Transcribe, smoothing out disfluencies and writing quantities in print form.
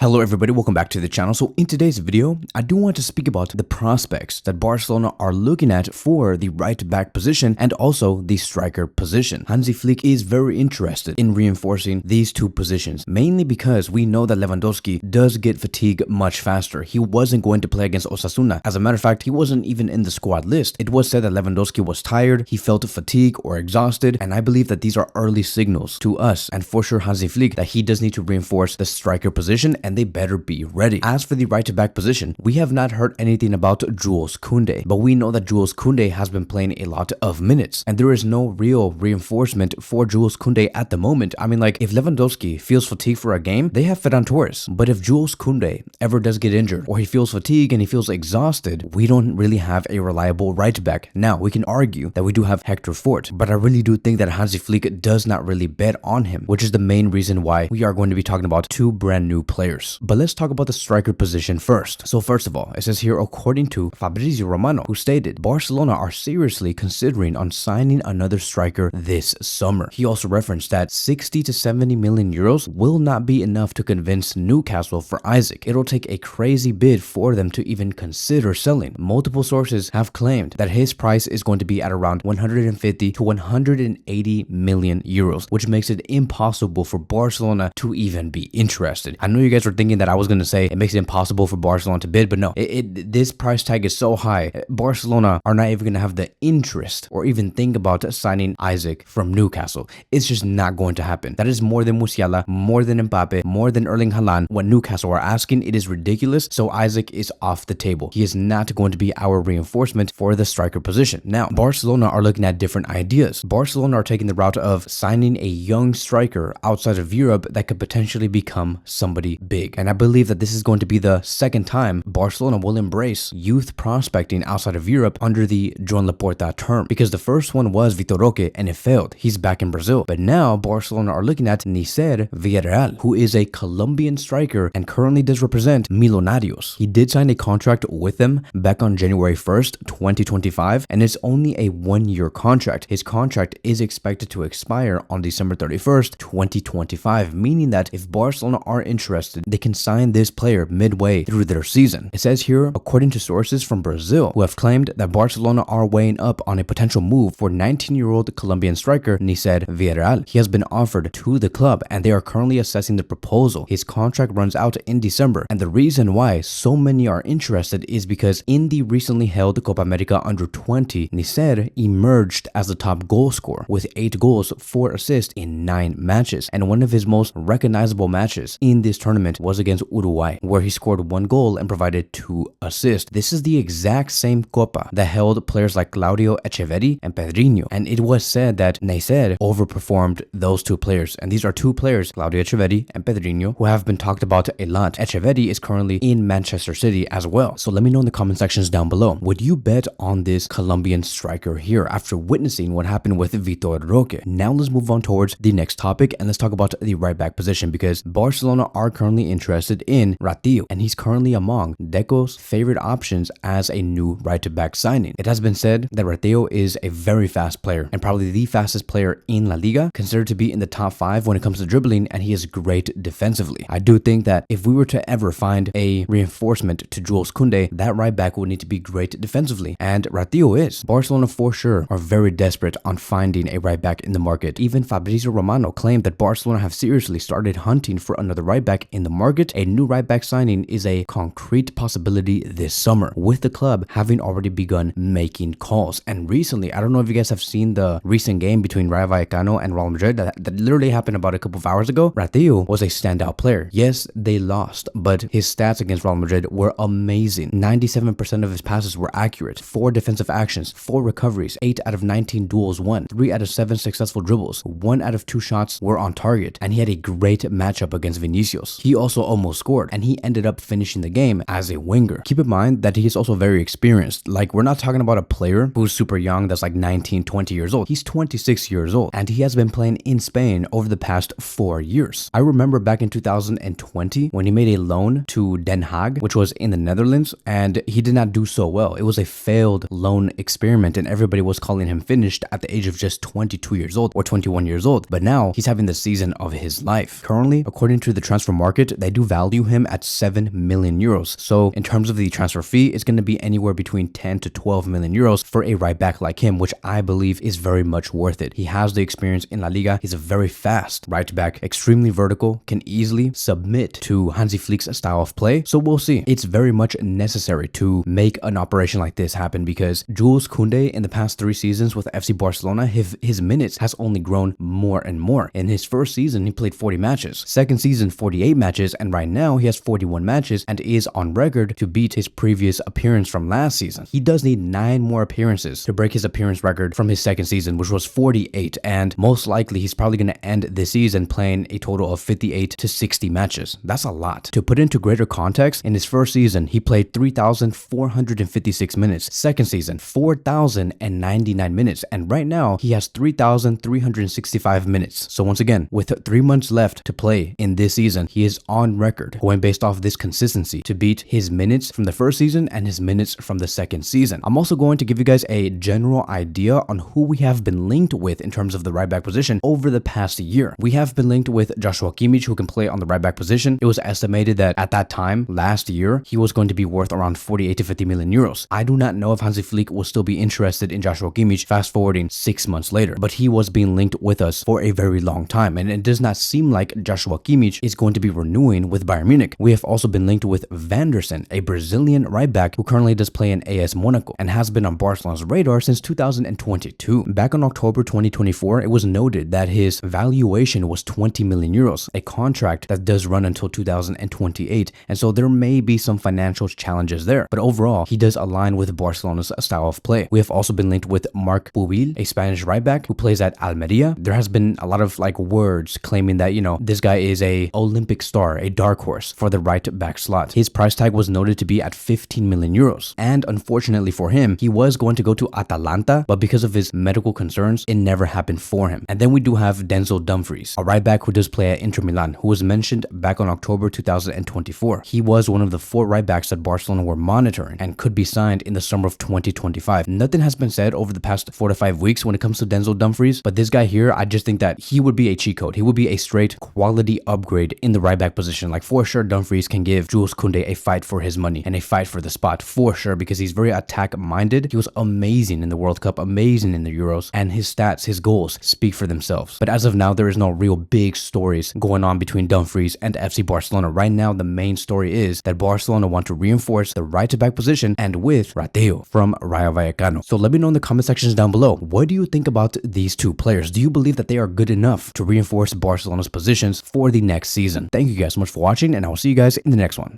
Hello everybody, welcome back to the channel. So in today's video, I do want to speak about the prospects that Barcelona are looking at for the right back position and also the striker position. Hansi Flick is very interested in reinforcing these two positions, mainly because we know that Lewandowski does get fatigue much faster. He wasn't going to play against Osasuna. As a matter of fact, he wasn't even in the squad list. It was said that Lewandowski was tired, he felt fatigue or exhausted, and I believe that these are early signals to us and for sure Hansi Flick that he does need to reinforce the striker position and they better be ready. As for the right-to-back position, we have not heard anything about Jules Kounde, but we know that Jules Kounde has been playing a lot of minutes, and there is no real reinforcement for Jules Kounde at the moment. I mean, like, if Lewandowski feels fatigued for a game, they have Ferran Torres, but if Jules Kounde ever does get injured, or he feels fatigue and he feels exhausted, we don't really have a reliable right-back. Now, we can argue that we do have Hector Fort, but I really do think that Hansi Flick does not really bet on him, which is the main reason why we are going to be talking about two brand new players. But let's talk about the striker position first. So first of all, it says here, according to Fabrizio Romano, who stated, Barcelona are seriously considering on signing another striker this summer. He also referenced that 60 to 70 million euros will not be enough to convince Newcastle for Isaac. It'll take a crazy bid for them to even consider selling. Multiple sources have claimed that his price is going to be at around 150 to 180 million euros, which makes it impossible for Barcelona to even be interested. I know you guys are thinking that I was going to say it makes it impossible for Barcelona to bid, but no, this price tag is so high, Barcelona are not even going to have the interest or even think about signing Isaac from Newcastle. It's just not going to happen. That is more than Musiala, more than Mbappe, more than Erling Haaland. What Newcastle are asking, it is ridiculous, so Isaac is off the table. He is not going to be our reinforcement for the striker position. Now, Barcelona are looking at different ideas. Barcelona are taking the route of signing a young striker outside of Europe that could potentially become somebody big. And I believe that this is going to be the second time Barcelona will embrace youth prospecting outside of Europe under the Joan Laporta term, because the first one was Vitor Roque and it failed. He's back in Brazil. But now Barcelona are looking at Neiser Villarreal, who is a Colombian striker and currently does represent Millonarios. He did sign a contract with them back on January 1st, 2025, and it's only a one-year contract. His contract is expected to expire on December 31st, 2025, meaning that if Barcelona are interested, they can sign this player midway through their season. It says here, according to sources from Brazil who have claimed that Barcelona are weighing up on a potential move for 19-year-old Colombian striker Neiser Villarreal. He has been offered to the club and they are currently assessing the proposal. His contract runs out in December, and the reason why so many are interested is because in the recently held Copa America Under-20, Neiser emerged as the top goal scorer with 8 goals, 4 assists in 9 matches, and one of his most recognizable matches in this tournament was against Uruguay, where he scored 1 goal and provided 2 assists. This is the exact same Copa that held players like Claudio Echeverri and Pedrinho, and it was said that Neiser overperformed those two players, and these are two players, Claudio Echeverri and Pedrinho, who have been talked about a lot. Echeverri is currently in Manchester City as well. So let me know in the comment sections down below, would you bet on this Colombian striker here after witnessing what happened with Vitor Roque? Now let's move on towards the next topic and let's talk about the right back position, because Barcelona are currently interested in Ratiu, and he's currently among Deco's favorite options as a new right-to-back signing. It has been said that Ratiu is a very fast player and probably the fastest player in La Liga, considered to be in the top 5 when it comes to dribbling, and he is great defensively. I do think that if we were to ever find a reinforcement to Jules Kounde, that right back would need to be great defensively, and Ratiu is. Barcelona for sure are very desperate on finding a right back in the market. Even Fabrizio Romano claimed that Barcelona have seriously started hunting for another right back in the market. A new right back signing is a concrete possibility this summer, with the club having already begun making calls. And recently, I don't know if you guys have seen the recent game between Rayo Vallecano and Real Madrid that literally happened about a couple of hours ago. Ratiu was a standout player. Yes, they lost, but his stats against Real Madrid were amazing. 97% of his passes were accurate, 4 defensive actions, 4 recoveries, 8 out of 19 duels won, 3 out of 7 successful dribbles, 1 out of 2 shots were on target, and he had a great matchup against Vinicius. He also almost scored, and he ended up finishing the game as a winger. Keep in mind that he is also very experienced. Like, we're not talking about a player who's super young that's like 19, 20 years old. He's 26 years old, and he has been playing in Spain over the past 4 years. I remember back in 2020 when he made a loan to Den Haag, which was in the Netherlands, and he did not do so well. It was a failed loan experiment, and everybody was calling him finished at the age of just 22 years old or 21 years old. But now he's having the season of his life. Currently, according to the transfer market, market, they do value him at 7 million euros. So in terms of the transfer fee, it's going to be anywhere between 10 to 12 million euros for a right back like him, which I believe is very much worth it. He has the experience in La Liga. He's a very fast right back, extremely vertical, can easily submit to Hansi Flick's style of play. So we'll see. It's very much necessary to make an operation like this happen because Jules Kounde in the past 3 seasons with FC Barcelona, his minutes has only grown more and more. In his first season, he played 40 matches. Second season, 48 matches, and right now he has 41 matches and is on record to beat his previous appearance from last season. He does need 9 more appearances to break his appearance record from his second season, which was 48, and most likely he's probably going to end this season playing a total of 58 to 60 matches. That's a lot. To put into greater context, in his first season, he played 3,456 minutes. Second season, 4,099 minutes, and right now he has 3,365 minutes. So once again, with 3 months left to play in this season, he is on record, going based off this consistency, to beat his minutes from the first season and his minutes from the second season. I'm also going to give you guys a general idea on who we have been linked with in terms of the right back position over the past year. We have been linked with Joshua Kimmich, who can play on the right back position. It was estimated that at that time, last year, he was going to be worth around 48 to 50 million euros. I do not know if Hansi Flick will still be interested in Joshua Kimmich fast forwarding 6 months later, but he was being linked with us for a very long time, and it does not seem like Joshua Kimmich is going to be renewing with Bayern Munich. We have also been linked with Vanderson, a Brazilian right back who currently does play in AS Monaco and has been on Barcelona's radar since 2022. Back in October 2024, it was noted that his valuation was 20 million euros, a contract that does run until 2028, and so there may be some financial challenges there, but overall, he does align with Barcelona's style of play. We have also been linked with Marc Pubil, a Spanish right back who plays at Almeria. There has been a lot of words claiming that, this guy is a Olympic star, a dark horse for the right back slot. His price tag was noted to be at 15 million euros, and unfortunately for him, he was going to go to Atalanta, but because of his medical concerns, it never happened for him. And then we do have Denzel Dumfries, a right back who does play at Inter Milan, who was mentioned back on October 2024. He was one of the 4 right backs that Barcelona were monitoring and could be signed in the summer of 2025. Nothing has been said over the past 4 to 5 weeks when it comes to Denzel Dumfries, but this guy here, I just think that he would be a cheat code. He would be a straight quality upgrade in the right back position. For sure, Dumfries can give Jules Kounde a fight for his money and a fight for the spot, for sure, because he's very attack minded. He was amazing in the World Cup, amazing in the Euros, and his stats, his goals speak for themselves. But as of now, there is no real big stories going on between Dumfries and FC Barcelona. Right now, the main story is that Barcelona want to reinforce the right back position and with Ratiu from Rayo Vallecano. So let me know in the comment sections down below, what do you think about these 2 players? Do you believe that they are good enough to reinforce Barcelona's positions for the next season? Thank you guys so much for watching, and I will see you guys in the next one.